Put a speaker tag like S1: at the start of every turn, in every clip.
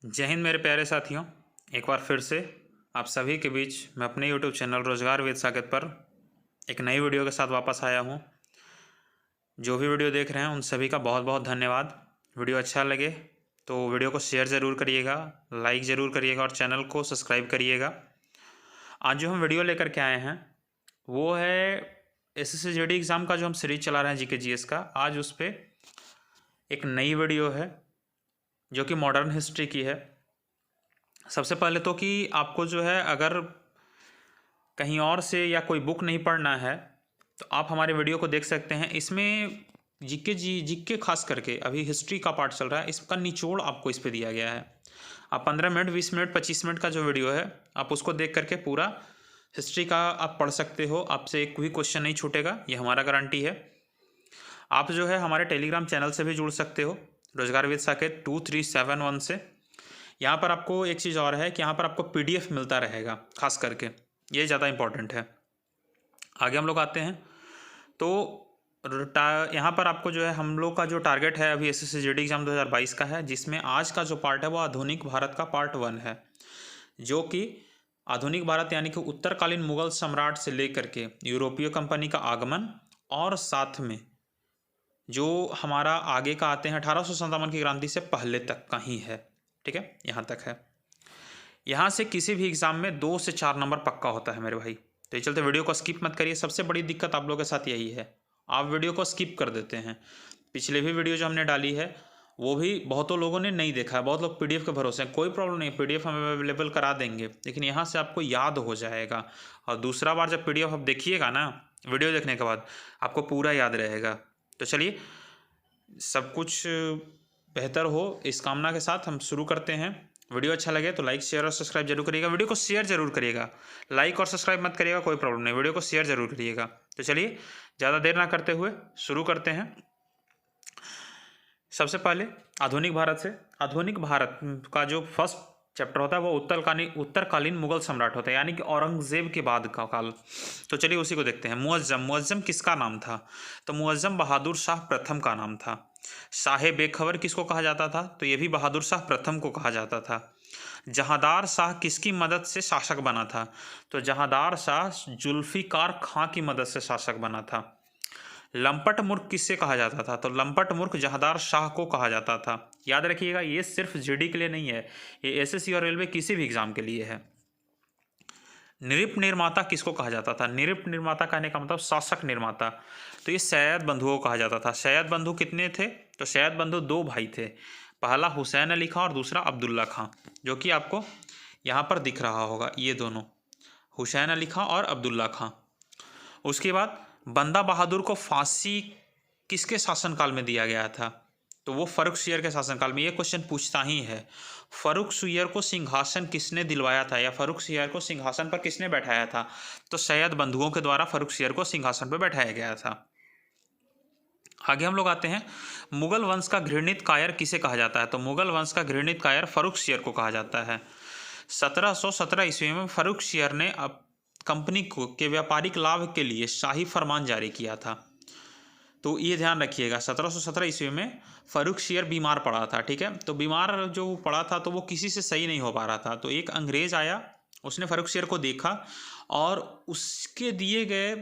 S1: जय हिंद मेरे प्यारे साथियों। एक बार फिर से आप सभी के बीच मैं अपने YouTube चैनल रोजगार विद साकेत पर एक नई वीडियो के साथ वापस आया हूं। जो भी वीडियो देख रहे हैं उन सभी का बहुत बहुत धन्यवाद। वीडियो अच्छा लगे तो वीडियो को शेयर ज़रूर करिएगा, लाइक ज़रूर करिएगा और चैनल को सब्सक्राइब करिएगा। आज जो हम वीडियो लेकर के आए हैं वो है SSC GD एग्ज़ाम का जो हम सीरीज चला रहे हैं GK GS का। आज उस पर एक नई वीडियो है जो कि मॉडर्न हिस्ट्री की है। सबसे पहले तो कि आपको जो है अगर कहीं और से या कोई बुक नहीं पढ़ना है तो आप हमारे वीडियो को देख सकते हैं। इसमें जीके खास करके अभी हिस्ट्री का पार्ट चल रहा है, इसका निचोड़ आपको इस पर दिया गया है। आप 15 मिनट 20 मिनट 25 मिनट का जो वीडियो है आप उसको देख करके पूरा हिस्ट्री का आप पढ़ सकते हो। आपसे एक भी क्वेश्चन नहीं छूटेगा, ये हमारा गारंटी है। आप जो है हमारे टेलीग्राम चैनल से भी जुड़ सकते हो, रोजगार विद साकेत 2371 से। यहाँ पर आपको एक चीज़ और है कि यहाँ पर आपको PDF मिलता रहेगा, खास करके ये ज़्यादा इम्पॉर्टेंट है। आगे हम लोग आते हैं तो यहाँ पर आपको जो है हम लोग का जो टारगेट है अभी SSC GD एग्ज़ाम 2022 का है, जिसमें आज का जो पार्ट है वो आधुनिक भारत का पार्ट 1 है, जो कि आधुनिक भारत यानी कि उत्तरकालीन मुगल सम्राट से लेकर के यूरोपीय कंपनी का आगमन और साथ में जो हमारा आगे का आते हैं 1857 की क्रांति से पहले तक का ही है। ठीक है, यहाँ तक है। यहाँ से किसी भी एग्ज़ाम में 2 से 4 नंबर पक्का होता है मेरे भाई। तो ये चलते वीडियो को स्किप मत करिए। सबसे बड़ी दिक्कत आप लोगों के साथ यही है, आप वीडियो को स्किप कर देते हैं। पिछले भी वीडियो जो हमने डाली है वो भी बहुतों लोगों ने नहीं देखा है, बहुत लोग PDF के भरोसे हैं। कोई प्रॉब्लम नहीं, PDF हम अवेलेबल करा देंगे, लेकिन यहाँ से आपको याद हो जाएगा। और दूसरा बार जब PDF आप देखिएगा ना, वीडियो देखने के बाद आपको पूरा याद रहेगा। तो चलिए, सब कुछ बेहतर हो इस कामना के साथ हम शुरू करते हैं। वीडियो अच्छा लगे तो लाइक शेयर और सब्सक्राइब जरूर करिएगा। वीडियो को शेयर जरूर करिएगा, लाइक और सब्सक्राइब मत करिएगा, कोई प्रॉब्लम नहीं, वीडियो को शेयर जरूर करिएगा। तो चलिए, ज़्यादा देर ना करते हुए शुरू करते हैं। सबसे पहले आधुनिक भारत से। आधुनिक भारत का जो फर्स्ट चैप्टर होता है वो उत्तरकालीन मुगल सम्राट होता है, यानी कि औरंगजेब के बाद का काल। तो चलिए उसी को देखते हैं। मुअज्जम किसका नाम था? तो मुअज्जम बहादुर शाह प्रथम का नाम था। शाह बेखबर किसको कहा जाता था? तो ये भी बहादुर शाह प्रथम को कहा जाता था। जहांदार शाह किसकी मदद से शासक बना था? तो जहांदार शाह जुल्फिकार खां की मदद से शासक बना था। लंपट मूर्ख किससे कहा जाता था? तो लंपट मूर्ख जहांदार शाह को कहा जाता था। याद रखिएगा, ये सिर्फ GD के लिए नहीं है, ये SSC और रेलवे किसी भी एग्जाम के लिए है। नृप निर्माता किसको कहा जाता था? नृप निर्माता कहने का मतलब शासक निर्माता। तो ये सैयद बंधुओं को कहा जाता था। सैयद बंधु कितने थे? तो सैयद बंधु 2 भाई थे, पहला हुसैन अली खां और दूसरा अब्दुल्ला खां, जो कि आपको यहाँ पर दिख रहा होगा, ये दोनों हुसैन अली खां और अब्दुल्ला खां। उसके बाद बंदा बहादुर को फांसी किसके शासनकाल में दिया गया था? तो वो फर्रुखसियर के शासनकाल में। ये क्वेश्चन पूछता ही है, फर्रुखसियर को सिंहासन किसने दिलवाया था या फर्रुखसियर को सिंहासन पर किसने बैठाया था? तो सैयद बंधुओं के द्वारा फर्रुखसियर को सिंहासन पर बैठाया गया था। आगे हम लोग आते हैं, मुगल वंश का घृणित कायर किसे कहा जाता है? तो मुगल वंश का घृणित कायर फर्रुखसियर को कहा जाता है। 1717 ईस्वी में फर्रुखसियर ने कंपनी को के व्यापारिक लाभ के लिए शाही फरमान जारी किया था। तो ये ध्यान रखिएगा, 1717 ईस्वी में फर्रुखसियर बीमार पड़ा था। ठीक है, तो बीमार जो पड़ा था तो वो किसी से सही नहीं हो पा रहा था। तो एक अंग्रेज आया, उसने फर्रुखसियर को देखा और उसके दिए गए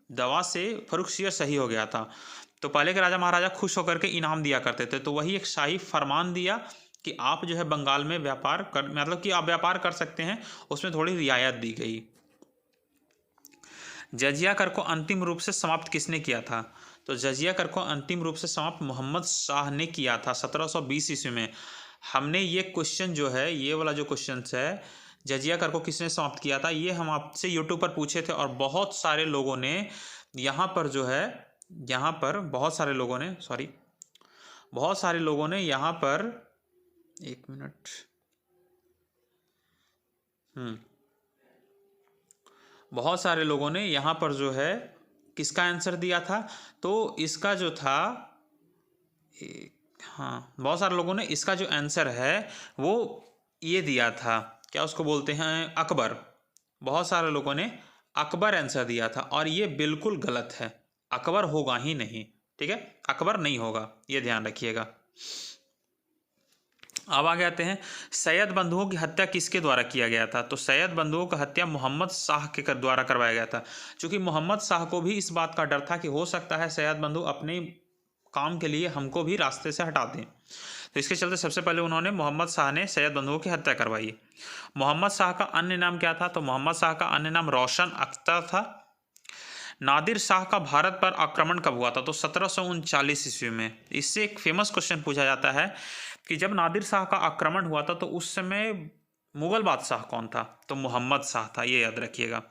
S1: दवा से फर्रुखसियर सही हो गया था। तो पहले के राजा महाराजा खुश होकर के इनाम दिया करते थे, तो वही एक शाही फरमान दिया कि आप जो है बंगाल में व्यापार कर, मतलब कि आप व्यापार कर सकते हैं, उसमें थोड़ी रियायत दी गई। जजिया कर को अंतिम रूप से समाप्त किसने किया था? तो जजिया कर को अंतिम रूप से समाप्त मोहम्मद शाह ने किया था 1720 ईस्वी में। हमने ये क्वेश्चन जो है, ये वाला जो क्वेश्चन है, जजिया कर को किसने समाप्त किया था, ये हम आपसे यूट्यूब पर पूछे थे और बहुत सारे लोगों ने यहाँ पर जो है, यहाँ पर बहुत सारे लोगों ने यहाँ पर, एक मिनट, बहुत सारे लोगों ने यहाँ पर जो है किसका आंसर दिया था? तो इसका जो था, बहुत सारे लोगों ने इसका जो आंसर है वो ये दिया था, क्या उसको बोलते हैं, अकबर। बहुत सारे लोगों ने अकबर आंसर दिया था और ये बिल्कुल गलत है, अकबर होगा ही नहीं। ठीक है, अकबर नहीं होगा, ये ध्यान रखिएगा। अब आगे आते हैं, सैयद बंधुओं की हत्या किसके द्वारा किया गया था? तो सैयद बंधुओं का हत्या मोहम्मद शाह के द्वारा करवाया गया था। क्योंकि मोहम्मद शाह को भी इस बात का डर था कि हो सकता है सैयद बंधु अपने काम के लिए हमको भी रास्ते से हटा दें, तो इसके चलते सबसे पहले उन्होंने मोहम्मद शाह ने सैयद बंधुओं की हत्या करवाई। मोहम्मद शाह का अन्य नाम क्या था? तो मोहम्मद शाह का अन्य नाम रोशन अख्तर था। नादिर शाह का भारत पर आक्रमण कब हुआ था? तो 1739 ईस्वी में। इससे एक फेमस क्वेश्चन पूछा जाता है कि जब नादिर शाह का आक्रमण हुआ था तो उस समय मुगल बादशाह कौन था? तो मोहम्मद शाह था, ये याद रखिएगा।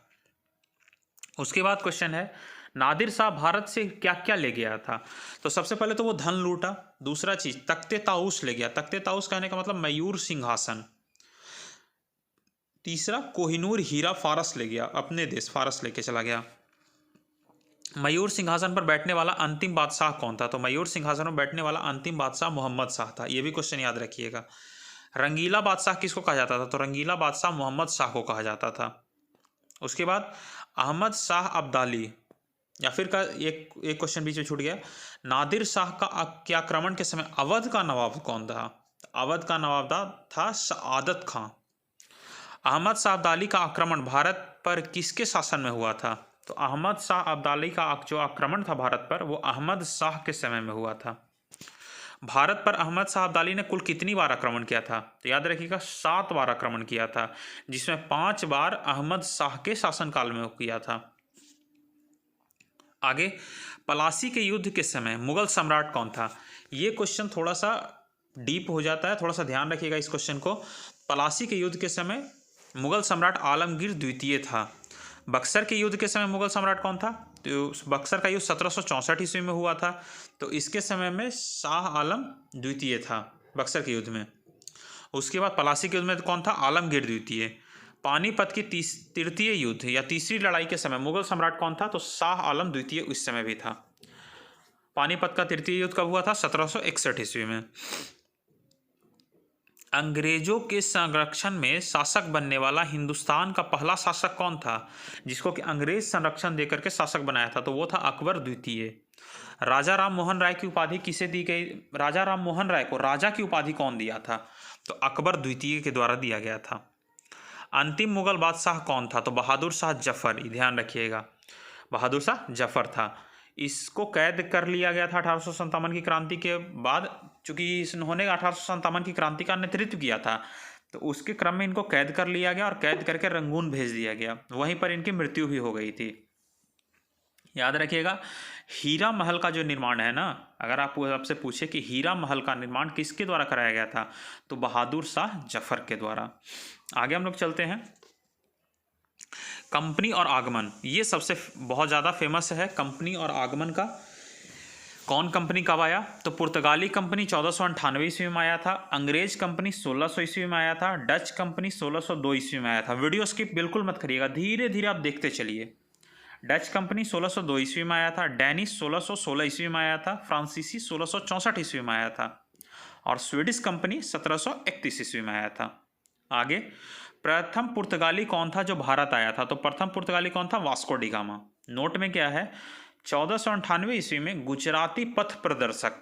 S1: उसके बाद क्वेश्चन है, नादिर शाह भारत से क्या क्या ले गया था? तो सबसे पहले तो वो धन लूटा, दूसरा चीज तख्ते ताउस ले गया, तख्ते ताउस कहने का मतलब मयूर सिंहासन, तीसरा कोहिनूर हीरा फारस ले गया, अपने देश फारस लेके चला गया। मयूर सिंहासन पर बैठने वाला अंतिम बादशाह कौन था? तो मयूर सिंहासन पर बैठने वाला अंतिम बादशाह मोहम्मद शाह था, ये भी क्वेश्चन याद रखिएगा। रंगीला बादशाह किसको कहा जाता था? तो रंगीला बादशाह मोहम्मद शाह को कहा जाता था। उसके बाद अहमद शाह अब्दाली, या फिर का एक क्वेश्चन बीच में छूट गया, नादिर शाह के आक्रमण के समय अवध का नवाब कौन था? अवध का नवाब था सआदत खां। अहमद शाह अब्दाली का आक्रमण भारत पर किसके शासन में हुआ था? तो अहमद शाह अब्दाली का जो आक्रमण था भारत पर, वो अहमद शाह के समय में हुआ था। भारत पर अहमद शाह अब्दाली ने कुल कितनी बार आक्रमण किया था? तो याद रखिएगा 7 बार आक्रमण किया था, जिसमें 5 बार अहमद शाह के शासनकाल में किया था। आगे, पलासी के युद्ध के समय मुगल सम्राट कौन था? ये क्वेश्चन थोड़ा सा डीप हो जाता है, थोड़ा सा ध्यान रखिएगा इस क्वेश्चन को। पलासी के युद्ध के समय मुगल सम्राट आलमगीर द्वितीय था। बक्सर के युद्ध के समय मुगल सम्राट कौन था? तो बक्सर का युद्ध 1764 ईस्वी में हुआ था, तो इसके समय में शाह आलम द्वितीय था बक्सर के युद्ध में। उसके बाद पलासी के युद्ध में कौन था? आलमगीर द्वितीय। पानीपत की तृतीय युद्ध या तीसरी लड़ाई के समय मुगल सम्राट कौन था? तो शाह आलम द्वितीय उस समय भी था। पानीपत का तृतीय युद्ध कब हुआ था? 1761 ईस्वी में। अंग्रेजों के संरक्षण में शासक बनने वाला हिंदुस्तान का पहला शासक कौन था, जिसको कि अंग्रेज संरक्षण देकर के शासक बनाया था? तो वो था अकबर द्वितीय। राजा राम मोहन राय की उपाधि किसे दी गई? राजा राम मोहन राय को राजा की उपाधि कौन दिया था? तो अकबर द्वितीय के द्वारा दिया गया था। अंतिम मुगल बादशाह कौन था? तो बहादुर शाह जफर, ध्यान रखिएगा, बहादुर शाह जफर था। इसको कैद कर लिया गया था 1857 की क्रांति के बाद, चूंकि इन्होंने 1857 की क्रांति का नेतृत्व किया था, तो उसके क्रम में इनको कैद कर लिया गया और कैद करके रंगून भेज दिया गया, वहीं पर इनकी मृत्यु भी हो गई थी। याद रखिएगा, हीरा महल का जो निर्माण है ना, अगर आप आपसे पूछे कि हीरा महल का निर्माण किसके द्वारा कराया गया था, तो बहादुर शाह जफर के द्वारा। आगे हम लोग चलते हैं, कंपनी और आगमन, ये सबसे बहुत ज़्यादा फेमस है। कंपनी और आगमन का, कौन कंपनी कब आया? तो पुर्तगाली कंपनी 1498 ईस्वी में आया था, अंग्रेज कंपनी 1600 ईस्वी में आया था, डच कंपनी 1602 ईस्वी में आया था। वीडियो स्किप बिल्कुल मत करिएगा, धीरे धीरे आप देखते चलिए। डच कंपनी 1602 ईस्वी में आया था, डैनिश 1616 ईस्वी में आया था, फ्रांसीसी 1664 ईस्वी में आया था, और स्वीडिश कंपनी 1731 ईस्वी में आया था। आगे, प्रथम पुर्तगाली कौन था जो भारत आया था? तो प्रथम पुर्तगाली कौन था? Vasco D gamma. नोट में क्या है, 1498 ईस्वी में गुजराती पथ प्रदर्शक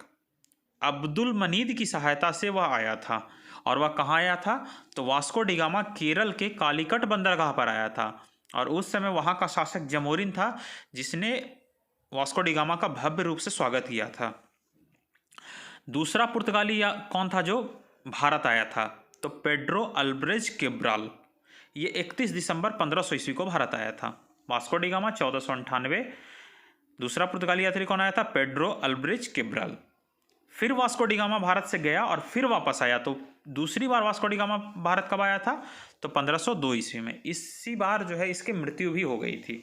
S1: अब्दुल मनीद की सहायता से वह आया था। और वह कहाँ आया था? तो वास्को डी गामा केरल के कालीकट बंदरगाह पर आया था, और उस समय वहाँ का शासक जमोरिन था, जिसने वास्को डी गामा का भव्य रूप से स्वागत किया था। दूसरा पुर्तगाली कौन था जो भारत आया था? तो पेड्रो अल्ब्रेज केब्राल, ये 31 दिसंबर 1500 ईस्वी को भारत आया था। वास्को डी गामा 1498, दूसरा पुर्तगाली यात्री कौन आया था? पेड्रो अल्ब्रेज केब्राल। फिर वास्को डी गामा भारत से गया और फिर वापस आया, तो दूसरी बार वास्को डी गामा भारत कब आया था? तो 1502 ईस्वी में। इसी बार जो है इसकी मृत्यु भी हो गई थी।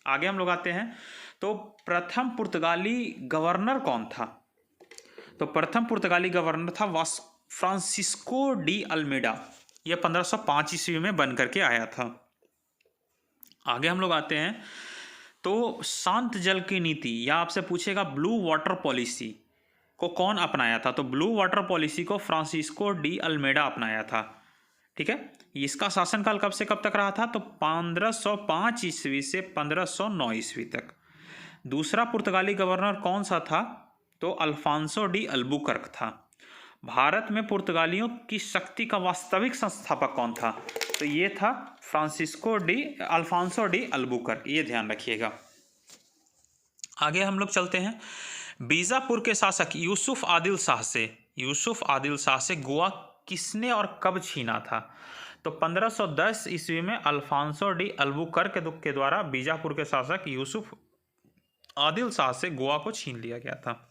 S1: आगे हम लोग आते हैं, तो प्रथम पुर्तगाली गवर्नर कौन था? तो प्रथम पुर्तगाली गवर्नर था फ्रांसिस्को डी अल्मेडा, यह 1505 ईस्वी में बन करके आया था। आगे हम लोग आते हैं, तो शांत जल की नीति, या आपसे पूछेगा ब्लू वाटर पॉलिसी को कौन अपनाया था? तो ब्लू वाटर पॉलिसी को फ्रांसिस्को डी अल्मेडा अपनाया था। ठीक है, इसका शासनकाल कब से कब तक रहा था? तो 1505 ईस्वी से 1509 ईस्वी तक। दूसरा पुर्तगाली गवर्नर कौन सा था? तो अल्फांसो डी अल्बुकर्क था। भारत में पुर्तगालियों की शक्ति का वास्तविक संस्थापक कौन था? तो ये था अल्फांसो डी अल्बुकर्क, ये ध्यान रखिएगा। आगे हम लोग चलते हैं। बीजापुर के शासक यूसुफ आदिल शाह से गोवा किसने और कब छीना था? तो 1510 ईस्वी में अल्फांसो डी अल्बुकर्क के द्वारा बीजापुर के शासक यूसुफ आदिल शाह से गोवा को छीन लिया गया था।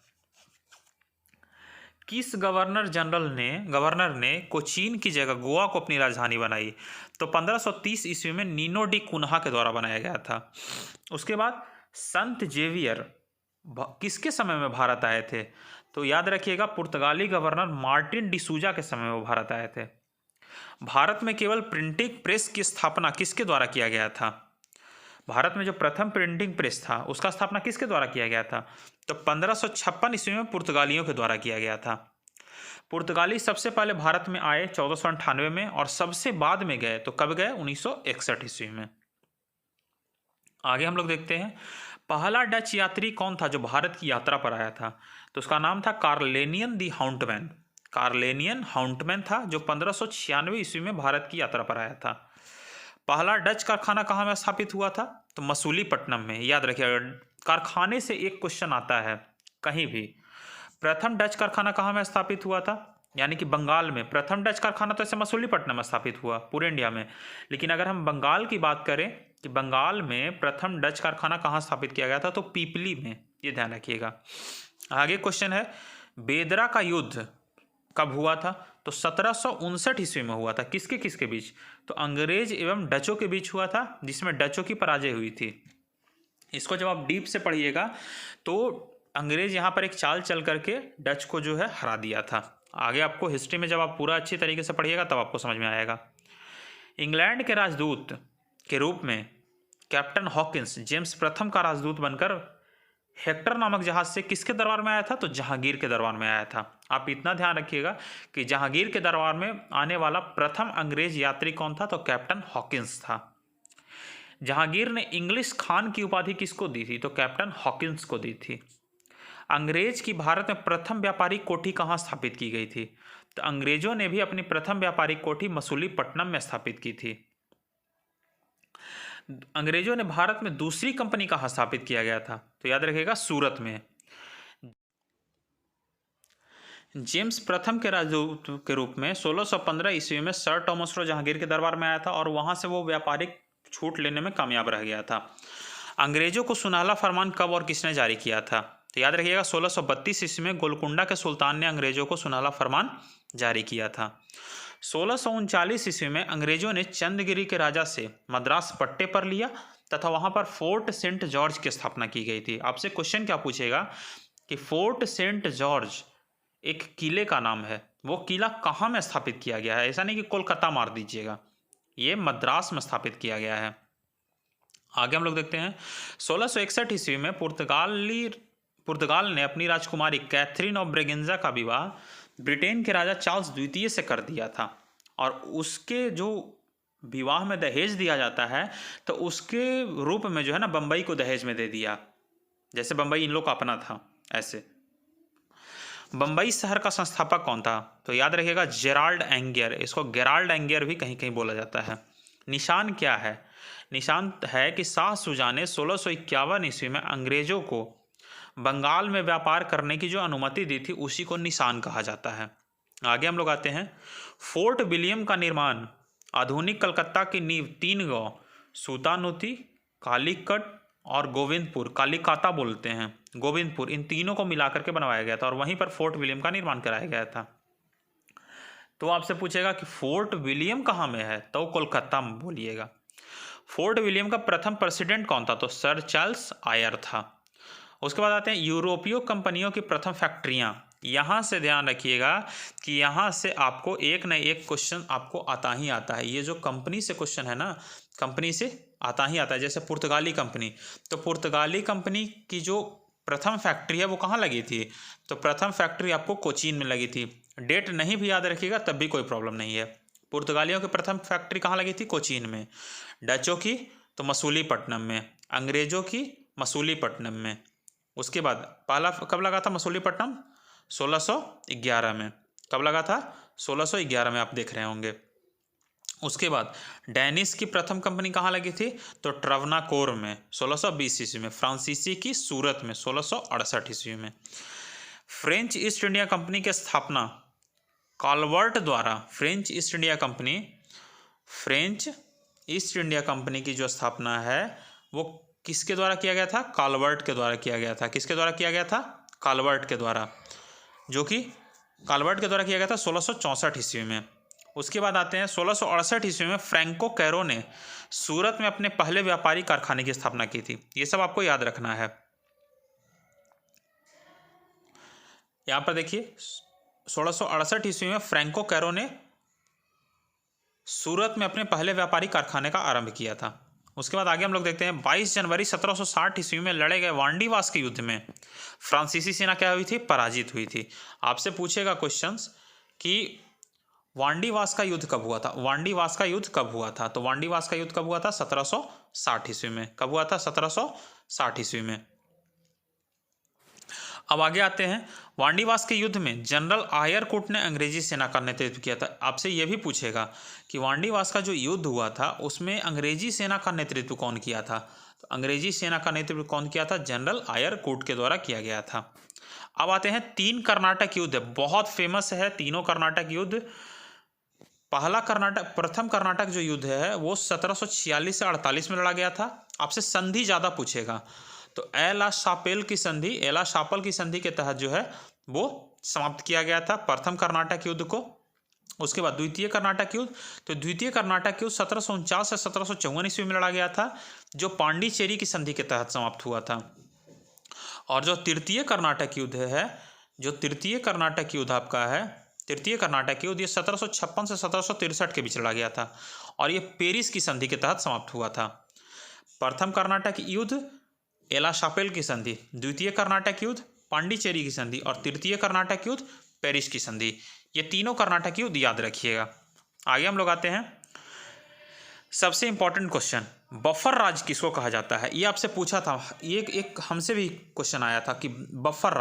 S1: किस गवर्नर ने कोचीन की जगह गोवा को अपनी राजधानी बनाई? तो 1530 ईस्वी में नीनो डी कुन्हा के द्वारा बनाया गया था। उसके बाद संत जेवियर किसके समय में भारत आए थे? तो याद रखिएगा, पुर्तगाली गवर्नर मार्टिन डिसूजा के समय में वो भारत आए थे। भारत में केवल प्रिंटिंग प्रेस की स्थापना किसके द्वारा किया गया था? भारत में जो प्रथम प्रिंटिंग प्रेस था उसका स्थापना किसके द्वारा किया गया था? तो 1556 ईस्वी में पुर्तगालियों के द्वारा किया गया था। पुर्तगाली सबसे पहले भारत में आए 1498 में और सबसे बाद में गए तो कब गए? 1961 ईस्वी में। आगे हम लोग देखते हैं, पहला डच यात्री कौन था जो भारत की यात्रा पर आया था? तो उसका नाम था कार्लेनियन दी हाउंटमैन। कार्लेनियन हाउंटमैन था जो 1596 ईस्वी में भारत की यात्रा पर आया था। पहला डच कारखाना कहाँ में स्थापित हुआ था? तो मसूलीपट्टनम में। याद रखिएगा, कारखाने से एक क्वेश्चन आता है कहीं भी। प्रथम डच कारखाना कहाँ में स्थापित हुआ था? यानी कि बंगाल में। प्रथम डच कारखाना तो ऐसे मसूलीपट्टनम में स्थापित हुआ पूरे इंडिया में, लेकिन अगर हम बंगाल की बात करें कि बंगाल में प्रथम डच कारखाना कहाँ स्थापित किया गया था, तो पीपली में। ये ध्यान रखिएगा। आगे क्वेश्चन है, बेदरा का युद्ध कब हुआ था? तो 1759 ईस्वी में हुआ था। किसके किसके बीच? तो अंग्रेज एवं डचों के बीच हुआ था, जिसमें डचों की पराजय हुई थी। इसको जब आप डीप से पढ़िएगा तो अंग्रेज यहाँ पर एक चाल चल करके डच को जो है हरा दिया था। आगे आपको हिस्ट्री में जब आप पूरा अच्छी तरीके से पढ़िएगा तब आपको समझ में आएगा। इंग्लैंड के राजदूत के रूप में कैप्टन हॉकिंस जेम्स प्रथम का राजदूत बनकर हेक्टर नामक जहाज से किसके दरबार में आया था? तो जहांगीर के दरबार में आया था। आप इतना ध्यान रखिएगा कि जहांगीर के दरबार में आने वाला प्रथम अंग्रेज यात्री कौन था? तो कैप्टन हॉकिंस था। जहांगीर ने इंग्लिश खान की उपाधि किसको दी थी? तो कैप्टन हॉकिंस को दी थी। अंग्रेज की भारत में प्रथम व्यापारिक कोठी कहाँ स्थापित की गई थी? तो अंग्रेजों ने भी अपनी प्रथम व्यापारिक कोठी मसूलीपट्टनम में स्थापित की थी। अंग्रेजों ने भारत में दूसरी कंपनी कहाँ स्थापित किया गया था? तो याद रखिएगा, सूरत में। जेम्स प्रथम के राजदूत के रूप में 1615 ईस्वी में सर टॉमस रो जहांगीर के दरबार में आया था और वहां से वो व्यापारिक छूट लेने में कामयाब रह गया था। अंग्रेजों को सुनहला फरमान कब और किसने जारी किया था? तो याद रखिएगा, 1632 ईस्वी में गोलकुंडा के सुल्तान ने अंग्रेजों को सुनहला फरमान जारी किया था। 1639 ईस्वी में अंग्रेजों ने चंद्रगिरी के राजा से मद्रास पट्टे पर लिया तथा वहां पर फोर्ट सेंट जॉर्ज की स्थापना की गई थी। आपसे क्वेश्चन क्या पूछेगा कि फोर्ट सेंट जॉर्ज एक किले का नाम है, वो किला कहाँ में स्थापित किया गया है? ऐसा नहीं कि कोलकाता मार दीजिएगा, ये मद्रास में स्थापित किया गया है। आगे हम लोग देखते हैं, 1661 ईस्वी में पुर्तगाल ने अपनी राजकुमारी कैथरीन ऑफ ब्रेगेंजा का विवाह ब्रिटेन के राजा चार्ल्स द्वितीय से कर दिया था। और उसके जो विवाह में दहेज दिया जाता है तो उसके रूप में जो है ना बम्बई को दहेज में दे दिया, जैसे बम्बई इन लोग का अपना था ऐसे। बम्बई शहर का संस्थापक कौन था? तो याद रखिएगा, जेराल्ड एंगियर। इसको गेराल्ड एंगियर भी कहीं कहीं बोला जाता है। निशान क्या है? निशान है कि शाह शुजा ने 1651 ईस्वी में अंग्रेजों को बंगाल में व्यापार करने की जो अनुमति दी थी उसी को निशान कहा जाता है। आगे हम लोग आते हैं, फोर्ट विलियम का निर्माण आधुनिक कलकत्ता की नींव 3 गांव सूतानुती, कालीकट और गोविंदपुर, कालीकाता बोलते हैं, गोविंदपुर, इन तीनों को मिलाकर के बनवाया गया था और वहीं पर फोर्ट विलियम का निर्माण कराया गया था। तो आपसे पूछेगा कि फोर्ट विलियम कहाँ में है, तो कोलकाता में बोलिएगा। फोर्ट विलियम का प्रथम प्रेसिडेंट कौन था? तो सर चार्ल्स आयर था। उसके बाद आते हैं यूरोपीय कंपनियों की प्रथम फैक्ट्रियां। यहाँ से ध्यान रखिएगा कि यहाँ से आपको एक न एक क्वेश्चन आपको आता ही आता है। ये जो कंपनी से क्वेश्चन है ना, कंपनी से आता ही आता है। जैसे पुर्तगाली कंपनी, तो पुर्तगाली कंपनी की जो प्रथम फैक्ट्री है वो कहाँ लगी थी? तो प्रथम फैक्ट्री आपको कोचीन में लगी थी। डेट नहीं भी याद रखिएगा तब भी कोई प्रॉब्लम नहीं है। पुर्तगालियों की प्रथम फैक्ट्री कहाँ लगी थी? कोचीन में। डचों की तो मसूलीपट्टनम में, अंग्रेजों की मसूलीपट्टनम में। उसके बाद पहला कब लगा था मसूलीपट्टनम? 1611 में। कब लगा था? 1611 में, आप देख रहे होंगे। उसके बाद डेनिस की प्रथम कंपनी कहाँ लगी थी? तो ट्रवनाकोर में 1620 ईस्वी में। फ्रांसीसी की सूरत में 1668 ईस्वी में। फ्रेंच ईस्ट इंडिया कंपनी की स्थापना काल्वर्ट द्वारा, फ्रेंच ईस्ट इंडिया कंपनी की जो स्थापना है वो किसके द्वारा किया गया था? काल्वर्ट के द्वारा किया गया था। किसके द्वारा किया गया था? काल्वर्ट के द्वारा, जो कि काल्वर्ट के द्वारा किया गया था 1664 ईस्वी में। उसके बाद आते हैं 1668 ईस्वी में फ्रैंको कैरो ने सूरत में अपने पहले व्यापारी कारखाने की स्थापना की थी। ये सब आपको याद रखना है। यहाँ पर देखिए 1668 ईस्वी में फ्रैंको कैरो ने सूरत में अपने पहले व्यापारी कारखाने का आरंभ किया था। उसके बाद आगे हम लोग देखते हैं 22 जनवरी 1760 ईस्वी में लड़े गए वांडीवास के युद्ध में फ्रांसीसी सेना क्या हुई थी? पराजित हुई थी। आपसे पूछेगा क्वेश्चंस कि वांडीवास का युद्ध कब हुआ था? वांडीवास का युद्ध कब हुआ था? तो वांडीवास का युद्ध कब हुआ था? 1760 ईस्वी में। कब हुआ था? 1760 ईस्वी में। अब आगे आते हैं, वांडीवास के युद्ध में जनरल आयरकुट ने अंग्रेजी सेना का नेतृत्व किया था। आपसे यह भी पूछेगा कि वांडीवास का जो युद्ध हुआ था उसमें अंग्रेजी सेना का नेतृत्व कौन किया था? तो अंग्रेजी सेना का नेतृत्व कौन किया था? जनरल आयरकुट के द्वारा किया गया था। अब आते हैं 3 कर्नाटक युद्ध, बहुत फेमस है तीनों कर्नाटक युद्ध। प्रथम कर्नाटक जो युद्ध है वो 1746 से 48 में लड़ा गया था। आपसे संधि ज़्यादा पूछेगा, तो एला शापेल की संधि के तहत जो है वो समाप्त किया गया था प्रथम कर्नाटक युद्ध को। उसके बाद द्वितीय कर्नाटक युद्ध, तो द्वितीय कर्नाटक युद्ध 1749 से 1754 ईस्वी में लड़ा गया था, जो पांडिचेरी की संधि के तहत समाप्त हुआ था। और जो तृतीय कर्नाटक युद्ध है, जो तृतीय कर्नाटक युद्ध आपका है, तृतीय कर्नाटक युद्ध, ये 1756 से 1763 के बीच लड़ा गया था और ये पेरिस की संधि के तहत समाप्त हुआ था। प्रथम कर्नाटक युद्ध एला शापेल की संधि, द्वितीय कर्नाटक युद्ध पांडिचेरी की संधि और तृतीय कर्नाटक युद्ध पेरिस की संधि। ये तीनों कर्नाटक युद्ध याद रखिएगा। आगे हम लोग आते हैं, सबसे इंपॉर्टेंट क्वेश्चन, बफर राज किसको कहा जाता है? ये आपसे पूछा था, ये एक हमसे भी क्वेश्चन आया था कि बफर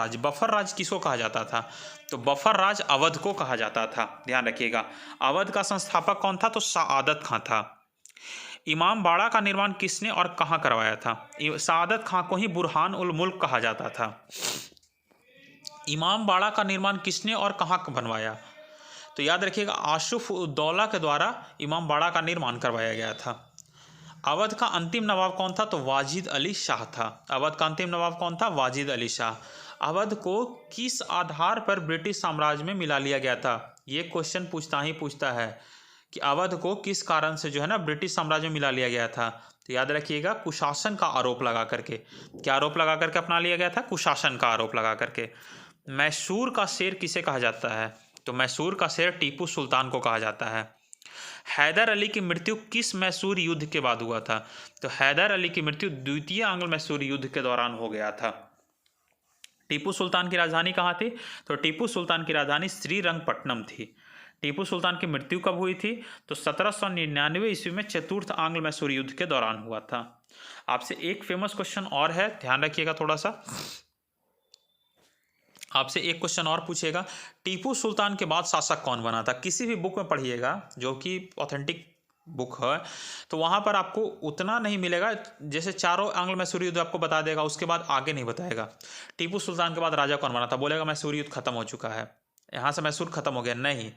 S1: राज किसको कहा जाता था? तो बफर राज अवध को कहा जाता था, ध्यान रखिएगा। अवध का संस्थापक कौन था? तो सआदत खां था। इमाम बाड़ा का निर्माण किसने और कहाँ करवाया था? सआदत खां को ही बुरहान उल मुल्क कहा जाता था। इमाम बाड़ा का निर्माण किसने और कहाँ बनवाया? तो याद रखिएगा, आशुफ उद्दौला के द्वारा इमाम बाड़ा का निर्माण करवाया गया था। अवध का अंतिम नवाब कौन था? तो वाजिद अली शाह था। अवध का अंतिम नवाब कौन था? वाजिद अली शाह। अवध को किस आधार पर ब्रिटिश साम्राज्य में मिला लिया गया था? ये क्वेश्चन पूछता है कि अवध को किस कारण से जो है ना ब्रिटिश साम्राज्य में मिला लिया गया था। तो याद रखिएगा, कुशासन का आरोप लगा करके। क्या आरोप लगा करके अपना लिया गया था? कुशासन का आरोप लगा करके। मैसूर का शेर किसे कहा जाता है? तो मैसूर का शेर टीपू सुल्तान को कहा जाता है। हैदर अली की मृत्यु किस मैसूर युद्ध के बाद हुआ था? तो हैदर अली की मृत्यु द्वितीय आंग्ल मैसूर युद्ध के दौरान हो गया था। टीपू सुल्तान की राजधानी कहाँ थी? तो टीपू सुल्तान की राजधानी श्रीरंगपट्टनम थी। टीपू सुल्तान की मृत्यु कब हुई थी? तो 1799 ईस्वी में चतुर्थ आंग्ल मैसूर युद्ध के दौरान हुआ था। आपसे एक फेमस क्वेश्चन और है, ध्यान रखिएगा थोड़ा सा। आपसे एक क्वेश्चन और पूछेगा, टीपू सुल्तान के बाद शासक कौन बना था? किसी भी बुक में पढ़िएगा जो कि ऑथेंटिक बुक है, तो वहाँ पर आपको उतना नहीं मिलेगा। जैसे चारों आंग्ल मैसूर युद्ध आपको बता देगा, उसके बाद आगे नहीं बताएगा। टीपू सुल्तान के बाद राजा कौन बना था, बोलेगा मैसूर युद्ध खत्म हो चुका है, यहाँ से मैसूर खत्म हो गया। नहीं,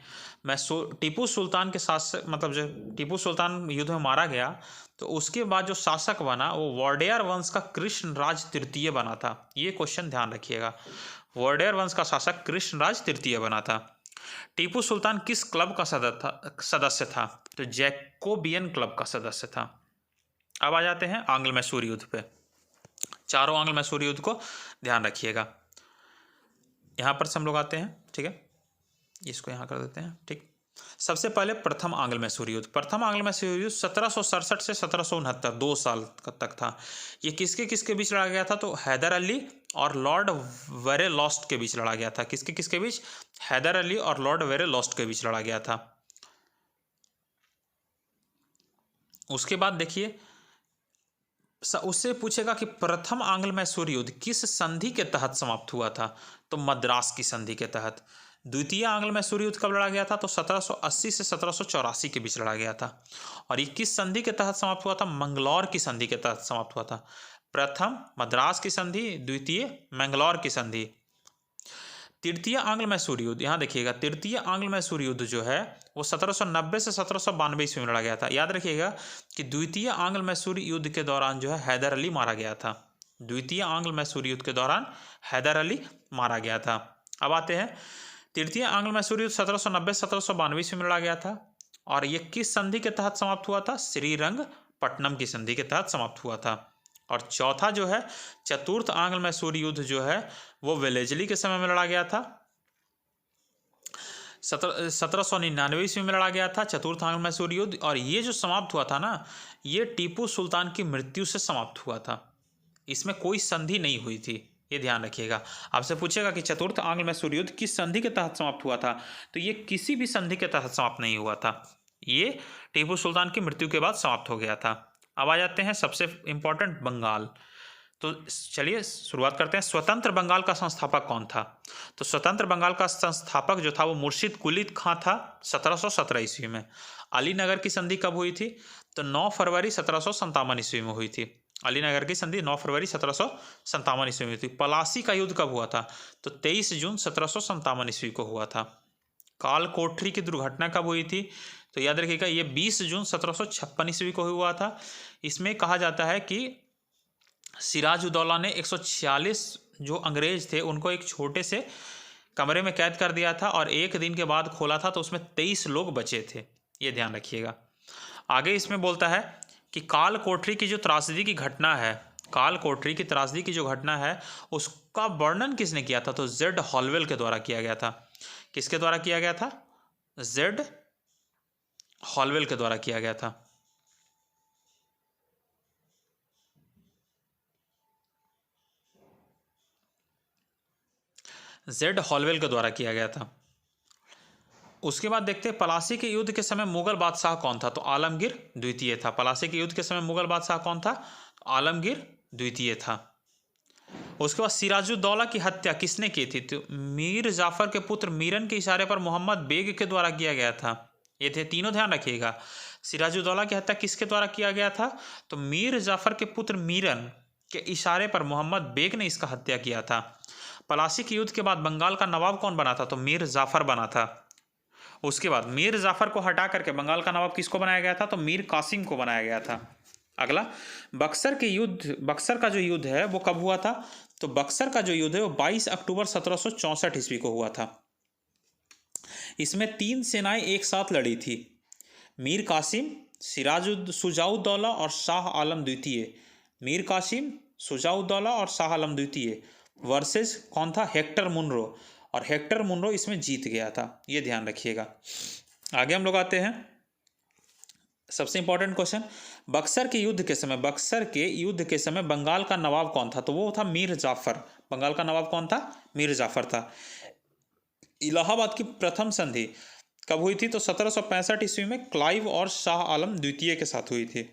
S1: मैसूर टीपू सुल्तान के शासक, मतलब जो टीपू सुल्तान युद्ध में मारा गया, तो उसके बाद जो शासक बना वो वोडेयर वंश का कृष्णराज तृतीय बना था। ये क्वेश्चन ध्यान रखिएगा, वोडेयर वंश का शासक कृष्णराज तृतीय बना था। टीपू सुल्तान किस क्लब का सदस्य था? तो जैकोबियन क्लब का सदस्य था। अब आ जाते हैं आंग्ल मैसूर युद्ध पे। चारों आंग्ल मैसूर युद्ध को ध्यान रखिएगा। यहाँ पर से हम लोग आते हैं, ठीक है, इसको यहाँ कर देते हैं, ठीक। सबसे पहले प्रथम आंग्ल मैसूर युद्ध। प्रथम आंग्ल मैसूर युद्ध 1767 से 1769, 2 साल तक था। ये किसके किसके बीच लड़ा गया था? तो हैदर अली और लॉर्ड वेरेलॉस्ट के बीच लड़ा गया था। किसके किसके बीच? हैदर अली और लॉर्ड वेरेलॉस्ट के बीच लड़ा गया था। उसके बाद देखिए, उससे पूछेगा कि प्रथम आंग्ल मैसूर युद्ध किस संधि के तहत समाप्त हुआ था? तो मद्रास की संधि के तहत। द्वितीय आंग्ल मैसूर युद्ध कब लड़ा गया था? तो 1780 से 1784 के बीच लड़ा गया था। और ये किस संधि के तहत समाप्त हुआ था? मंगलौर की संधि के तहत समाप्त हुआ था। प्रथम मद्रास की संधि, द्वितीय मंगलौर की संधि। तृतीय आंग्ल मैसूर युद्ध, यहाँ देखिएगा, तृतीय आंग्ल मैसूर युद्ध जो है वो 1790 से 1792 ईस्वी में लड़ा गया था। याद रखिएगा कि द्वितीय आंग्ल मैसूर युद्ध के दौरान जो है हैदर अली मारा गया था। द्वितीय आंग्ल मैसूर युद्ध के दौरान हैदर अली मारा गया था। अब आते हैं, तृतीय आंग्ल मैसूर युद्ध 1790 से 1792 ईस्वी में लड़ा गया था। और ये किस संधि के तहत समाप्त हुआ था? श्रीरंगपट्टनम की संधि के तहत समाप्त हुआ था। और चौथा जो है चतुर्थ आंग्ल मैसूर युद्ध जो है वो वेलेजली के समय में लड़ा गया था। 1799 ईस्वी में लड़ा गया था चतुर्थ आंग्ल मैसूर युद्ध। और ये जो समाप्त हुआ था ना, ये टीपू सुल्तान की मृत्यु से समाप्त हुआ था। इसमें कोई संधि नहीं हुई थी, ये ध्यान रखिएगा। आपसे पूछेगा कि चतुर्थ आंग्ल मैसूर युद्ध किस संधि के तहत समाप्त हुआ था, तो ये किसी भी संधि के तहत समाप्त नहीं हुआ था, ये टीपू सुल्तान की मृत्यु के बाद समाप्त हो गया था। अब आ जाते हैं सबसे इंपॉर्टेंट, बंगाल। तो चलिए शुरुआत करते हैं। स्वतंत्र बंगाल का संस्थापक कौन था? तो स्वतंत्र बंगाल का संस्थापक जो था वो मुर्शिद कुली खां था 1717 ईस्वी में। अलीनगर की संधि कब हुई थी? तो 9 फरवरी 1757 ईस्वी में हुई थी। अलीनगर की संधि 9 फरवरी 1757 ईस्वी में हुई थी। पलासी का युद्ध कब हुआ था? तो 23 जून 1757 ईस्वी को हुआ था। काल कोठरी की दुर्घटना कब हुई थी? तो याद रखिएगा ये 20 जून 1756 ईस्वी को हुआ था। इसमें कहा जाता है कि सिराजुद्दौला ने 146 जो अंग्रेज थे उनको एक छोटे से कमरे में कैद कर दिया था और एक दिन के बाद खोला था तो उसमें 23 लोग बचे थे, ये ध्यान रखिएगा। आगे इसमें बोलता है कि काल कोठरी की जो त्रासदी की घटना है, काल कोठरी की त्रासदी की जो घटना है उसका वर्णन किसने किया था? तो जेड हॉलवेल के द्वारा किया गया था। किसके द्वारा किया गया था? जेड हॉलवेल के द्वारा किया गया था। जेड हॉलवेल के द्वारा किया गया था। उसके बाद देखते हैं पलासी के युद्ध के समय मुगल बादशाह कौन था? तो आलमगीर द्वितीय था। पलासी के युद्ध के समय मुगल बादशाह कौन था? आलमगीर द्वितीय था। उसके बाद सिराजुद्दौला की हत्या किसने की थी? तो मीर जाफर के पुत्र मीरन के इशारे पर मोहम्मद बेग के द्वारा किया गया था। ये थे तीनों, ध्यान रखिएगा। सिराजुद्दौला की हत्या किसके द्वारा किया गया था? तो मीर जाफर के पुत्र मीरन के इशारे पर मोहम्मद बेग ने इसका हत्या किया था। पलासी के युद्ध के बाद बंगाल का नवाब कौन बना था? तो मीर जाफर बना था। उसके बाद मीर जाफर को हटा करके बंगाल का नवाब किसको बनाया गया था? तो मीर कासिम को बनाया गया था। अगला, बक्सर के युद्ध, बक्सर का जो युद्ध है वो कब हुआ था? तो बक्सर का जो युद्ध है वो 22 अक्टूबर 1764 ईस्वी को हुआ था। इसमें 3 सेनाएं एक साथ लड़ी थी, मीर कासिम, शुजाउद्दौला और शाह आलम द्वितीय। मीर कासिम, शुजाउद्दौला और शाह आलम द्वितीय वर्सेस कौन था? Hector Munro. और हेक्टर मुनरो इसमें जीत गया था, ये ध्यान रखिएगा। आगे हम लोग आते हैं, सबसे इंपॉर्टेंट क्वेश्चन, बक्सर के युद्ध के समय, बक्सर के युद्ध के समय बंगाल का नवाब कौन था? तो वो था मीर जाफर। बंगाल का नवाब कौन था? मीर जाफर था। इलाहाबाद की प्रथम संधि कब हुई थी? तो 1765 ईस्वी में क्लाइव और शाह आलम द्वितीय के साथ हुई थी।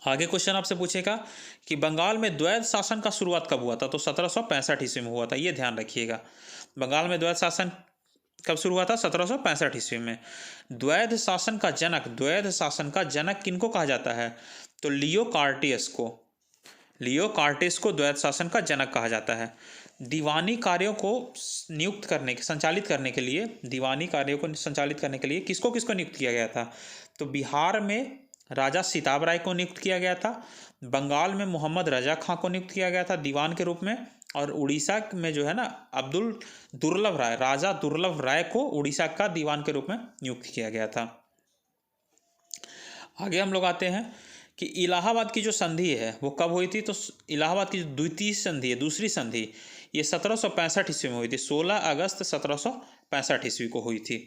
S1: आगे क्वेश्चन आपसे पूछेगा कि बंगाल में द्वैध शासन का शुरुआत कब हुआ था? तो 1765 ईस्वी में हुआ था, ये ध्यान रखिएगा। बंगाल में द्वैध शासन कब शुरू हुआ था? 1765 ईस्वी में। द्वैध शासन का जनक, द्वैध शासन का जनक किनको कहा जाता है? तो लियो कार्टियस को, लियो कार्टियस को द्वैध शासन का जनक कहा जाता है। दीवानी कार्यों को नियुक्त करने के, संचालित करने के लिए, दीवानी कार्यों को संचालित करने के लिए किसको किसको नियुक्त किया गया था? तो बिहार में राजा सिताब राय को नियुक्त किया गया था, बंगाल में मोहम्मद रजा खां को नियुक्त किया गया था दीवान के रूप में, और उड़ीसा में जो है ना अब्दुल दुर्लभ राय, राजा दुर्लभ राय को उड़ीसा का दीवान के रूप में नियुक्त किया गया था। आगे हम लोग आते हैं कि इलाहाबाद की जो संधि है वो कब हुई थी? तो इलाहाबाद की जो द्वितीय संधि है, दूसरी संधि, ये 1765 ईस्वी में हुई थी। 16 अगस्त 1765 ईस्वी को हुई थी।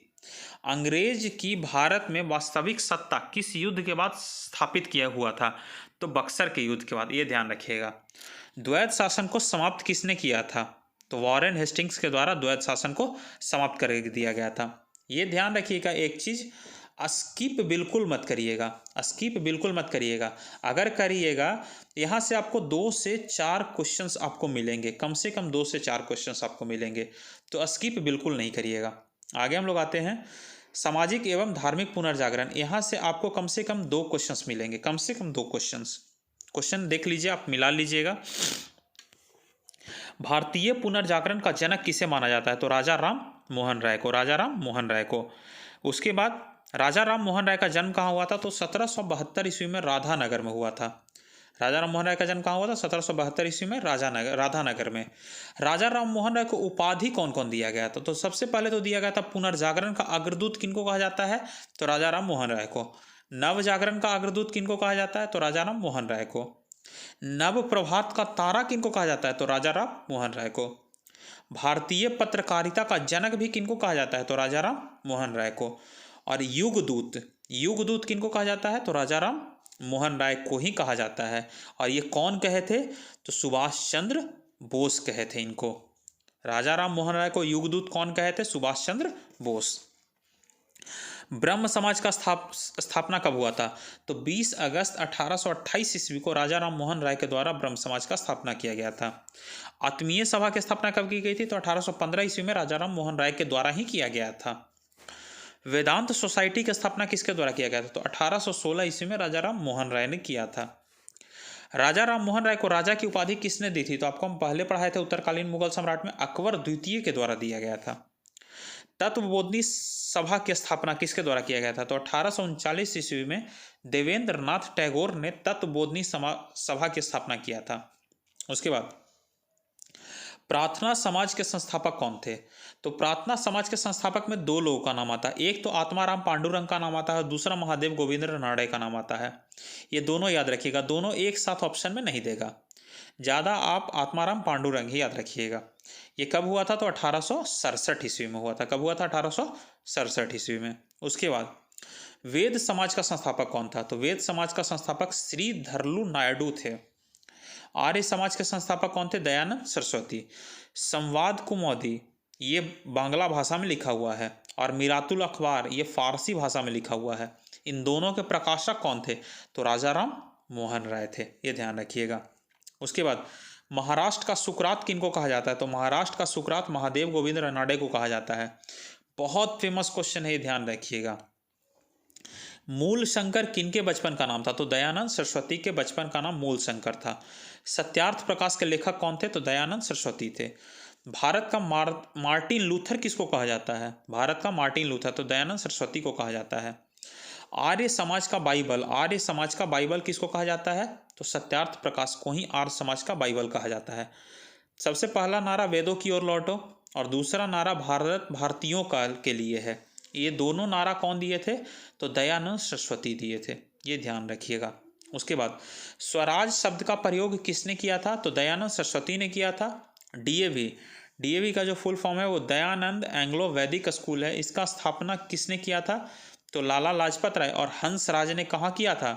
S1: अंग्रेज की भारत में वास्तविक सत्ता किस युद्ध के बाद स्थापित किया हुआ था? तो बक्सर के युद्ध के बाद, ये ध्यान रखिएगा। द्वैध शासन को समाप्त किसने किया था? तो वॉरेन हेस्टिंग्स के द्वारा द्वैध शासन को समाप्त कर दिया गया था। ये ध्यान रखिएगा एक चीज, स्किप बिल्कुल मत करिएगा, स्किप बिल्कुल मत करिएगा। अगर करिएगा यहाँ से आपको 2 से 4 क्वेश्चंस आपको मिलेंगे, कम से कम 2 से 4 क्वेश्चंस आपको मिलेंगे, तो स्किप बिल्कुल नहीं करिएगा। आगे हम लोग आते हैं सामाजिक एवं धार्मिक पुनर्जागरण। यहाँ से आपको कम से कम 2 क्वेश्चंस मिलेंगे, कम से कम 2 क्वेश्चंस। क्वेश्चन देख लीजिए, आप मिला लीजिएगा। भारतीय पुनर्जागरण का जनक किसे माना जाता है? तो राजा राम मोहन राय को, राजा राम मोहन राय को। उसके बाद राजा राम मोहन राय का जन्म कहाँ हुआ था? तो 1772 ईस्वी में राधानगर में हुआ था। राजा राम मोहन राय का जन्म कहाँ हुआ था? 1772 ईस्वी में राधानगर में। राजा राम मोहन राय को उपाधि कौन कौन दिया गया था? तो सबसे पहले तो दिया गया था पुनर्जागरण का अग्रदूत किनको कहा जाता है? तो राजा राम मोहन राय को। नव जागरण का अग्रदूत किनको कहा जाता है? तो राजा राम मोहन राय को। नव प्रभात का तारा किनको कहा जाता है? तो राजा राम मोहन राय को। भारतीय पत्रकारिता का जनक भी किनको कहा जाता है? तो राजा राम मोहन राय को। और युगदूत, युगदूत किनको कहा जाता है? तो राजा राम मोहन राय को ही कहा जाता है। और ये कौन कहे थे? तो सुभाष चंद्र बोस कहे थे इनको। राजा राम मोहन राय को युगदूत कौन कहे थे? सुभाष चंद्र बोस। ब्रह्म समाज का स्थापना कब हुआ था? तो 20 अगस्त 1828 ईस्वी को राजा राम मोहन राय के द्वारा ब्रह्म समाज का स्थापना किया गया था। आत्मीय सभा की स्थापना कब की गई थी? तो 1815 ईस्वी में राजा राम मोहन राय के द्वारा ही किया गया था। वेदांत सोसाइटी की स्थापना किसके द्वारा किया गया था? तो 1816 ईस्वी में राजा राम मोहन राय ने किया था। राजा राम मोहन राय को राजा की उपाधि किसने दी थी? तो आपको हम पहले पढ़ाए थे, उत्तरकालीन मुगल सम्राट में अकबर द्वितीय के द्वारा दिया गया था। तत्वबोधनी सभा की स्थापना किसके द्वारा किया गया था? तो 1839 ईस्वी में देवेंद्र नाथ टैगोर ने तत्वबोधनी सभा की स्थापना किया था। उसके बाद प्रार्थना समाज के संस्थापक कौन थे? तो प्रार्थना समाज के संस्थापक में 2 लोगों का नाम आता है। एक तो आत्माराम पांडुरंग का नाम आता है, दूसरा महादेव गोविंद नाड़े का नाम आता है। ये दोनों याद रखिएगा, दोनों एक साथ ऑप्शन में नहीं देगा, ज़्यादा आप आत्माराम पांडुरंग ही याद रखिएगा। ये कब हुआ था? तो 1867 ईस्वी में हुआ था। कब हुआ था? 1867 ईस्वी में। उसके बाद वेद समाज का संस्थापक कौन था? तो वेद समाज का संस्थापक श्री धरलू नायडू थे। आर्य समाज के संस्थापक कौन थे? दयानंद सरस्वती। संवाद कुमौदी ये बांग्ला भाषा में लिखा हुआ है, और मिरातुल अखबार ये फारसी भाषा में लिखा हुआ है। इन दोनों के प्रकाशक कौन थे? तो राजा राम मोहन राय थे, ये ध्यान रखिएगा। उसके बाद महाराष्ट्र का सुकरात किनको कहा जाता है? तो महाराष्ट्र का सुकरात महादेव गोविंद रानडे को कहा जाता है। बहुत फेमस क्वेश्चन है, ध्यान रखिएगा। मूल शंकर किनके बचपन का नाम था? तो दयानंद सरस्वती के बचपन का नाम मूल शंकर था। सत्यार्थ प्रकाश के लेखक कौन थे? तो दयानंद सरस्वती थे। भारत का मार्टिन लूथर किसको कहा जाता है? भारत का मार्टिन लूथर तो दयानंद सरस्वती को कहा जाता है। आर्य समाज का बाइबल, आर्य समाज का बाइबल किसको कहा जाता है? तो सत्यार्थ प्रकाश को ही आर्य समाज का बाइबल कहा जाता है। सबसे पहला नारा वेदों की ओर लौटो, और दूसरा नारा भारत भारतीयों का के लिए है। ये दोनों नारा कौन दिए थे? तो दयानंद सरस्वती दिए थे, ये ध्यान रखिएगा। उसके बाद स्वराज शब्द का प्रयोग किसने किया था? तो दयानंद सरस्वती ने किया था। डीएवी का जो फुल फॉर्म है वो दयानंद एंग्लो वैदिक स्कूल है, इसका स्थापना किसने किया था? तो लाला लाजपत राय और हंस राज ने कहाँ किया था?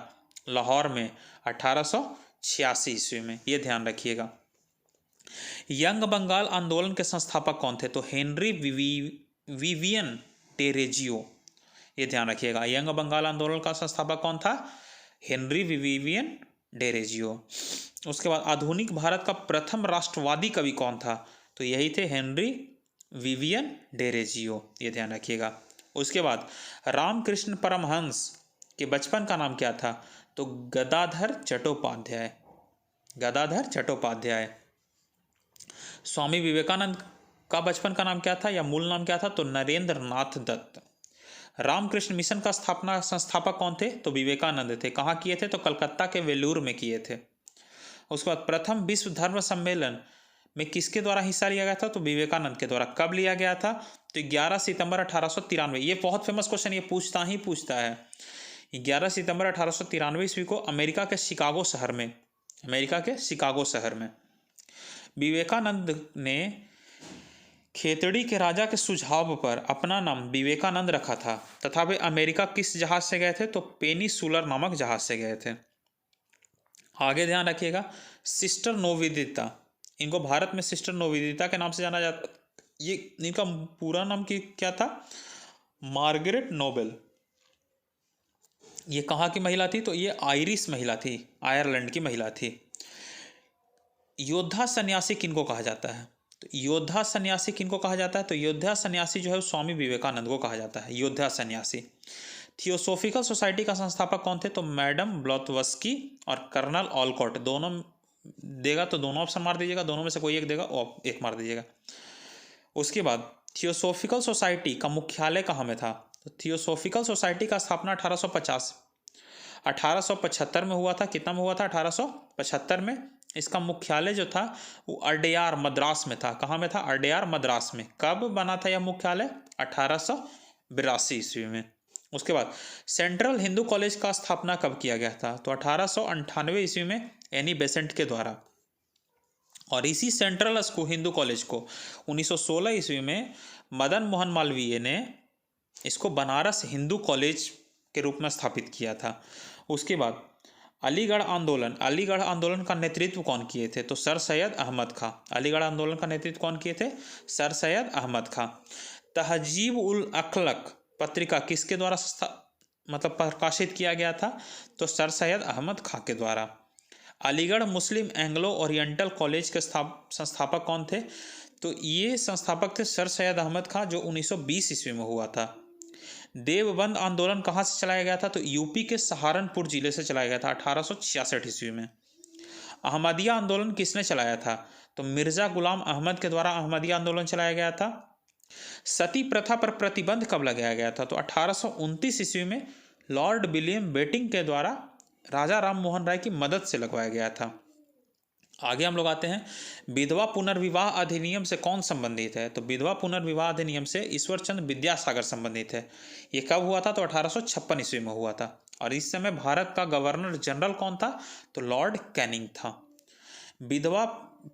S1: लाहौर में 1886 ईस्वी में, ये ध्यान रखिएगा। यंग बंगाल आंदोलन के संस्थापक कौन थे? तो हेनरी विवियन टेरेजियो, ये ध्यान रखिएगा। यंग बंगाल आंदोलन का संस्थापक कौन था? Henry Vivian Derozio. उसके बाद आधुनिक भारत का प्रथम राष्ट्रवादी कवि कौन था? तो यही थे हेनरी विवियन डेरेजियो, ये ध्यान रखिएगा। उसके बाद रामकृष्ण परमहंस के बचपन का नाम क्या था? तो गदाधर चट्टोपाध्याय, गदाधर चट्टोपाध्याय। स्वामी विवेकानंद का बचपन का नाम क्या था या मूल नाम क्या था? तो नरेंद्र नाथ दत्त। रामकृष्ण मिशन का संस्थापक कौन थे? तो विवेकानंद थे। कहाँ किए थे? तो कलकत्ता के वेलूर में किए थे। उसके बाद प्रथम विश्व धर्म सम्मेलन में किसके द्वारा हिस्सा लिया गया था? तो विवेकानंद के द्वारा। कब लिया गया था? तो 11 सितंबर 1893। ये बहुत फेमस क्वेश्चन, ये पूछता है। 11 सितंबर 1893 ईस्वी को अमेरिका के शिकागो शहर में विवेकानंद ने खेतड़ी के राजा के सुझाव पर अपना नाम विवेकानंद रखा था, तथा वे अमेरिका किस जहाज से गए थे? तो पेनिसुलर नामक जहाज से गए थे। आगे ध्यान रखिएगा, सिस्टर नोवेदिता, इनको भारत में सिस्टर नोवेदिता के नाम से जाना जाता। ये इनका पूरा नाम क्या था? मार्गरेट नोबेल, ये कहाँ की महिला थी? तो ये आयरिश महिला थी, आयरलैंड की महिला थी। योद्धा सन्यासी किनको कहा जाता है? तो योद्धा सन्यासी किनको कहा जाता है? तो योद्धा सन्यासी जो है स्वामी विवेकानंद को कहा जाता है, योद्धा सन्यासी। थियोसोफिकल सोसाइटी का संस्थापक कौन थे? तो मैडम ब्लॉतवस्की और कर्नल ऑलकॉट। दोनों देगा तो दोनों ऑप्शन मार दीजिएगा, दोनों में से कोई एक देगा और एक मार दीजिएगा। उसके बाद थियोसोफिकल सोसाइटी का मुख्यालय कहाँ में था? तो थियोसोफिकल सोसाइटी का स्थापना 1875 में हुआ था। कितना में हुआ था? 1875 में। इसका मुख्यालय जो था वो अड्यार मद्रास में था। कहाँ में था? अड्यार मद्रास में। कब बना था यह मुख्यालय? 1882 ईस्वी में। उसके बाद सेंट्रल हिंदू कॉलेज का स्थापना कब किया गया था? तो 1898 ईस्वी में एनी बेसेंट के द्वारा। और इसी सेंट्रल स्कूल हिंदू कॉलेज को 1916 ईस्वी में मदन मोहन मालवीय ने इसको बनारस हिंदू कॉलेज के रूप में स्थापित किया था। उसके बाद अलीगढ़ आंदोलन का नेतृत्व कौन किए थे? तो सर सैयद अहमद खां। अलीगढ़ आंदोलन का नेतृत्व कौन किए थे? सर सैयद अहमद खां। तहजीब उल अखलक पत्रिका किसके द्वारा प्रकाशित किया गया था? तो सर सैयद अहमद खां के द्वारा। अलीगढ़ मुस्लिम एंग्लो ओरिएंटल कॉलेज के संस्थापक कौन थे? तो ये संस्थापक थे सर सैयद अहमद खां, जो 1920 ईस्वी में हुआ था। देवबंद आंदोलन कहाँ से चलाया गया था? तो यूपी के सहारनपुर जिले से चलाया गया था 1866 ईस्वी में। अहमदिया आंदोलन किसने चलाया था? तो मिर्जा गुलाम अहमद के द्वारा अहमदिया आंदोलन चलाया गया था। सती प्रथा पर प्रतिबंध कब लगाया गया था? तो 1829 ईस्वी में लॉर्ड विलियम बेटिंग के द्वारा राजा राम मोहन राय की मदद से लगवाया गया था। आगे हम लोग आते हैं, विधवा पुनर्विवाह अधिनियम से कौन संबंधित है? तो विधवा पुनर्विवाह अधिनियम से ईश्वरचंद्र विद्यासागर संबंधित है। ये कब हुआ था? तो 1856 ईस्वी में हुआ था। और इस समय भारत का गवर्नर जनरल कौन था? तो लॉर्ड कैनिंग था। विधवा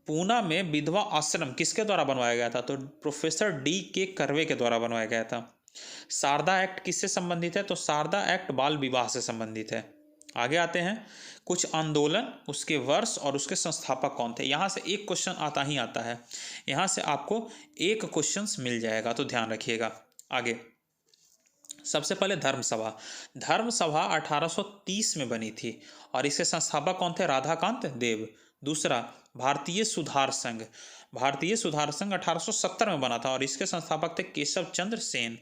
S1: पूना में विधवा आश्रम किसके द्वारा बनवाया गया था? तो प्रोफेसर D.K. कर्वे के द्वारा बनवाया गया था। शारदा एक्ट किससे संबंधित है? तो शारदा एक्ट बाल विवाह से संबंधित है। आगे आते हैं, कुछ आंदोलन, उसके वर्ष और उसके संस्थापक कौन थे। यहाँ से एक क्वेश्चन आता ही आता है, यहाँ से आपको एक क्वेश्चन मिल जाएगा, तो ध्यान रखिएगा। आगे सबसे पहले धर्मसभा 1830 में बनी थी और इसके संस्थापक कौन थे? राधाकांत देव। दूसरा भारतीय सुधार संघ 1870 में बना था और इसके संस्थापक थे केशव चंद्र सेन।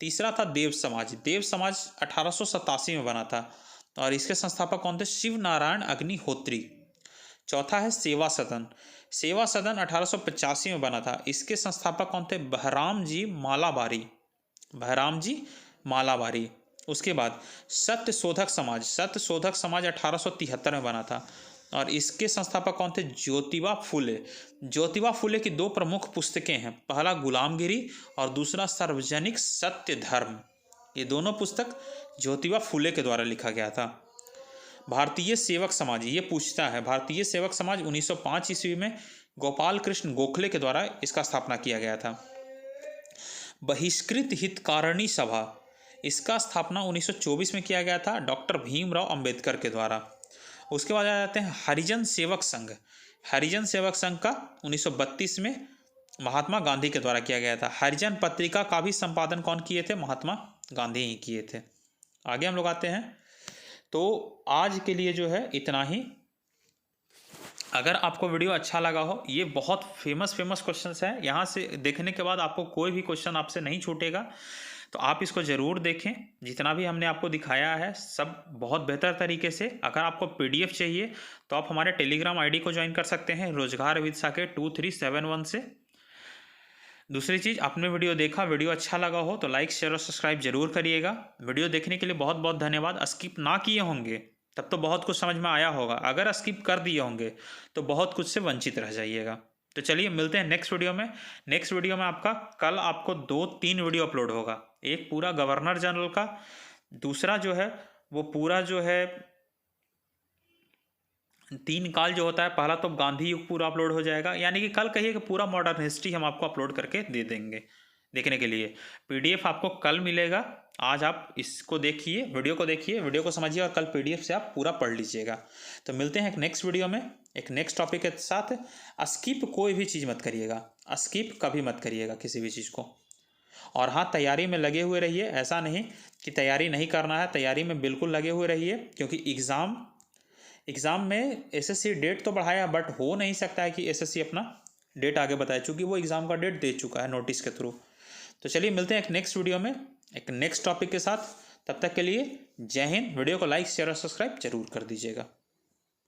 S1: तीसरा था देव समाज 1887 में बना था और इसके संस्थापक कौन थे? शिव नारायण अग्निहोत्री। चौथा है सेवा सदन 1885 में बना था। इसके संस्थापक कौन थे? बहराम जी मालाबारी। उसके बाद सत्य शोधक समाज 1873 में बना था और इसके संस्थापक कौन थे? ज्योतिबा फुले की दो प्रमुख पुस्तकें हैं, पहला गुलामगिरी और दूसरा सार्वजनिक सत्य धर्म। ये दोनों पुस्तक ज्योतिबा फुले के द्वारा लिखा गया था। भारतीय सेवक समाज, ये पूछता है, भारतीय सेवक समाज 1905 ईस्वी में गोपाल कृष्ण गोखले के द्वारा इसका स्थापना किया गया था। बहिष्कृत हितकारिणी सभा, इसका स्थापना 1924 में किया गया था डॉक्टर भीमराव अंबेडकर के द्वारा। उसके बाद आ जाते हैं हरिजन सेवक संघ का 1932 में महात्मा गांधी के द्वारा किया गया था। हरिजन पत्रिका का भी संपादन कौन किए थे? महात्मा गांधी ही किए थे। आगे हम लोग आते हैं, तो आज के लिए जो है इतना ही। अगर आपको वीडियो अच्छा लगा हो, ये बहुत फेमस क्वेश्चंस हैं, यहाँ से देखने के बाद आपको कोई भी क्वेश्चन आपसे नहीं छूटेगा, तो आप इसको ज़रूर देखें। जितना भी हमने आपको दिखाया है सब बहुत बेहतर तरीके से। अगर आपको PDF चाहिए तो आप हमारे टेलीग्राम ID को ज्वाइन कर सकते हैं, रोजगार विद साकेत 2371 से। दूसरी चीज़, आपने वीडियो देखा, वीडियो अच्छा लगा हो तो लाइक शेयर और सब्सक्राइब जरूर करिएगा। वीडियो देखने के लिए बहुत बहुत धन्यवाद। स्किप ना किए होंगे तब तो बहुत कुछ समझ में आया होगा, अगर स्किप कर दिए होंगे तो बहुत कुछ से वंचित रह जाइएगा। तो चलिए मिलते हैं नेक्स्ट वीडियो में। आपका कल आपको 2-3 वीडियो अपलोड होगा, एक पूरा गवर्नर जनरल का, दूसरा जो है वो पूरा जो है 3 काल जो होता है, पहला तो गांधी युग पूरा अपलोड हो जाएगा, यानी कि कल कहिए कि पूरा मॉडर्न हिस्ट्री हम आपको अपलोड करके दे देंगे। देखने के लिए PDF आपको कल मिलेगा। आज आप इसको देखिए, वीडियो को समझिए और कल PDF से आप पूरा पढ़ लीजिएगा। तो मिलते हैं एक नेक्स्ट वीडियो में एक नेक्स्ट टॉपिक के साथ। स्किप कोई भी चीज़ मत करिएगा, स्किप कभी मत करिएगा किसी भी चीज़ को। और हाँ, तैयारी में लगे हुए रहिए, ऐसा नहीं कि तैयारी नहीं करना है, तैयारी में बिल्कुल लगे हुए रहिए, क्योंकि एग्ज़ाम में एसएससी डेट तो बढ़ाया, बट हो नहीं सकता है कि एसएससी अपना डेट आगे बताए, चूँकि वो एग्ज़ाम का डेट दे चुका है नोटिस के थ्रू। तो चलिए मिलते हैं एक नेक्स्ट वीडियो में एक नेक्स्ट टॉपिक के साथ। तब तक के लिए जय हिंद। वीडियो को लाइक शेयर और सब्सक्राइब जरूर कर दीजिएगा।